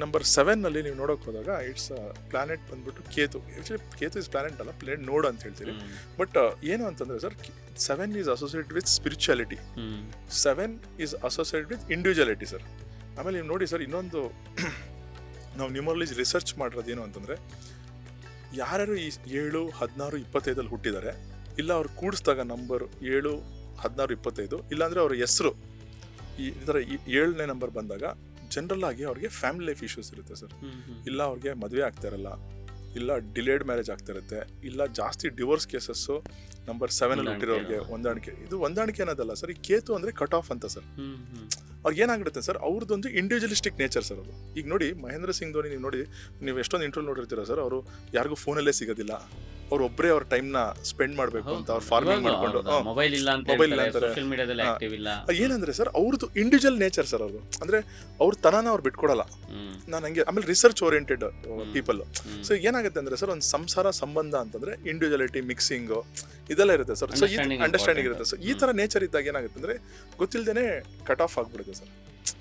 Number 7 ನೀವು ನೋಡೋಕೆ ಹೋದಾಗ ಇಟ್ಸ್ ಪ್ಲಾನೆಟ್ ಬಂದ್ಬಿಟ್ಟು Ketu. Actually Ketu is planet ಅಲ್ಲ, ಪ್ಲೇನ್ ನೋಡ್ ಅಂತ ಹೇಳ್ತೀರಿ. ಬಟ್ ಏನು ಅಂತಂದರೆ sir, 7 is associated with spirituality, 7 is associated with individuality sir. ಆಮೇಲೆ ನೀವು ನೋಡಿ ಸರ್, ಇನ್ನೊಂದು ನಾವು ನ್ಯೂಮರಾಲಜಿ ರಿಸರ್ಚ್ ಮಾಡಿರೋದು ಏನು ಅಂತಂದರೆ, ಯಾರ್ಯಾರು ಈ 7, 16, 25 ಹುಟ್ಟಿದ್ದಾರೆ, ಇಲ್ಲ ಅವ್ರು ಕೂಡಿಸಿದಾಗ ನಂಬರ್ 7, 16, 25, ಇಲ್ಲಾಂದರೆ ಅವ್ರ ಹೆಸರು ಈ ಥರ 7ನೇ ನಂಬರ್ ಬಂದಾಗ ಜನರಲ್ ಆಗಿ ಅವ್ರಿಗೆ ಫ್ಯಾಮಿಲಿ ಲೈಫ್ ಇಶ್ಯೂಸ್ ಇರುತ್ತೆ ಸರ್. ಇಲ್ಲ ಅವ್ರಿಗೆ ಮದುವೆ ಆಗ್ತಾ ಇರಲ್ಲ, ಇಲ್ಲ ಡಿಲೇಡ್ ಮ್ಯಾರೇಜ್ ಆಗ್ತಾ ಇರುತ್ತೆ, ಇಲ್ಲ ಜಾಸ್ತಿ ಡಿವೋರ್ಸ್ ಕೇಸಸ್ಸು ನಂಬರ್ 7 ಹುಟ್ಟಿರೋರಿಗೆ ಹೊಂದಾಣಿಕೆ. ಇದು ಹೊಂದಾಣಿಕೆ ಅನ್ನೋದಲ್ಲ ಸರ್, ಈ ಕೇತು ಅಂದರೆ ಕಟ್ ಆಫ್ ಅಂತ ಸರ್. ಅವ್ರಿಗೆ ಏನಾಗಿರುತ್ತೆ ಸರ್, ಅವ್ರದ್ದೊಂದು ಇಂಡಿವಿಜುವಲಿಸ್ಟಿಕ್ ನೇಚರ್ ಸರ್ ಅದು. ಈಗ ನೋಡಿ ಮಹೇಂದ್ರ ಸಿಂಗ್ ಧೋನಿ ನೀವು ನೋಡಿ, ನೀವು ಎಷ್ಟೊಂದು ಇಂಟರ್ವ್ಯೂ ನೋಡಿರ್ತೀರ ಸರ್, ಅವರು ಯಾರಿಗೂ ಫೋನಲ್ಲೇ ಸಿಗೋದಿಲ್ಲ, ಅವ್ರು ಒಬ್ಬರೇ ಅವ್ರ ಟೈಮ್ನ ಸ್ಪೆಂಡ್ ಮಾಡಬೇಕು ಅಂತ ಅವ್ರು ಫಾರ್ಮಿಂಗ್ ಮಾಡ್ಕೊಂಡು ಮೊಬೈಲ್ ಇಲ್ಲ ಅಂತಾರೆ, ಏನಂದ್ರೆ ಸರ್ ಅವ್ರದ್ದು ಇಂಡಿವಿಜುವಲ್ ನೇಚರ್ ಸರ್ ಅವ್ರದ್ದು. ಅಂದ್ರೆ ಅವ್ರ ತನನ ಅವ್ರು ಬಿಟ್ಕೊಡಲ್ಲ. ನಾನು ಹಂಗೆ ಆಮೇಲೆ ರಿಸರ್ಚ್ ಓರಿಯೆಂಟೆಡ್ ಪೀಪಲ್. ಸೊ ಏನಾಗುತ್ತೆ ಅಂದ್ರೆ ಸರ್, ಒಂದು ಸಂಸಾರ ಸಂಬಂಧ ಅಂತಂದ್ರೆ ಇಂಡಿವಿಜುವಾಲಿಟಿ, ಮಿಕ್ಸಿಂಗ್ ಇದೆಲ್ಲ ಇರುತ್ತೆ ಸರ್. ಸೊ ಅಂಡರ್ಸ್ಟ್ಯಾಂಡಿಂಗ್ ಇರುತ್ತೆ ಸರ್. ಈ ತರ ನೇಚರ್ ಇದ್ದಾಗ ಏನಾಗುತ್ತೆ ಅಂದ್ರೆ ಗೊತ್ತಿಲ್ಲದೇನೆ ಕಟ್ ಆಫ್ ಆಗ್ಬಿಡುತ್ತೆ ಸರ್,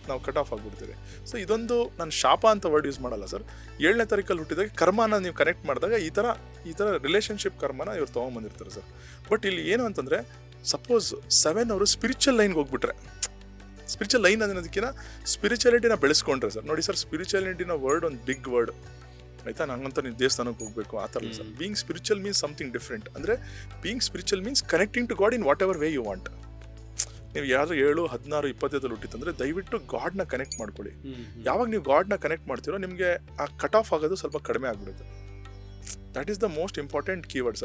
ನಾವು ಕಟ್ ಆಫ್ ಆಗ್ಬಿಡ್ತೀವಿ. ಸೊ ಇದೊಂದು ನಾನು ಶಾಪ ಅಂತ ವರ್ಡ್ ಯೂಸ್ ಮಾಡಲ್ಲ ಸರ್. 7ನೇ ತಾರೀಕಲ್ಲಿ ಹುಟ್ಟಿದಾಗ ಕರ್ಮನ ನೀವು ಕನೆಕ್ಟ್ ಮಾಡಿದಾಗ ಈ ಥರ ರಿಲೇಷನ್ಶಿಪ್ ಕರ್ಮನ ಇವ್ರು ತೊಗೊಂಬಂದಿರ್ತಾರೆ ಸರ್. ಬಟ್ ಇಲ್ಲಿ ಏನು ಅಂತಂದರೆ, ಸಪೋಸ್ 7 ಅವರು ಸ್ಪಿರಿಚುವಲ್ ಲೈನ್ಗೆ ಹೋಗ್ಬಿಟ್ರೆ, ಸ್ಪಿರಿಚುವಲ್ ಲೈನ್ ಅನ್ನೋದಕ್ಕಿಂತ ಸ್ಪಿರಿಚುಯಾಲಿಟಿನ ಬೆಳೆಸ್ಕೊಂಡ್ರೆ ಸರ್. ನೋಡಿ ಸರ್, ಸ್ಪಿರಿಚುಯಾಲಿಟಿನ ವರ್ಡ್ ಒಂದು ಬಿಗ್ ವರ್ಡ್ ಆಯಿತಾ. ನಂಗಂತ ನೀವು ದೇವಸ್ಥಾನಕ್ಕೆ ಹೋಗಬೇಕು ಆ ಥರ ಇಲ್ಲ sir. Being spiritual means something different. ಅಂದರೆ being spiritual means connecting to God in whatever way you want. ನೀವು ಯಾರು 7, 16, 25 ಹುಟ್ಟಿತ್ತಂದ್ರೆ ದಯವಿಟ್ಟು ಗಾಡ್ನ ಕನೆಕ್ಟ್ ಮಾಡ್ಕೊಳ್ಳಿ. ಯಾವಾಗ ನೀವು ಗಾಡ್ನ ಕನೆಕ್ಟ್ ಮಾಡ್ತೀರೋ ನಿಮಗೆ ಆ ಕಟ್ ಆಫ್ ಆಗೋದು ಸ್ವಲ್ಪ ಕಡಿಮೆ ಆಗ್ಬಿಡುತ್ತೆ. That is the most important keyword sir.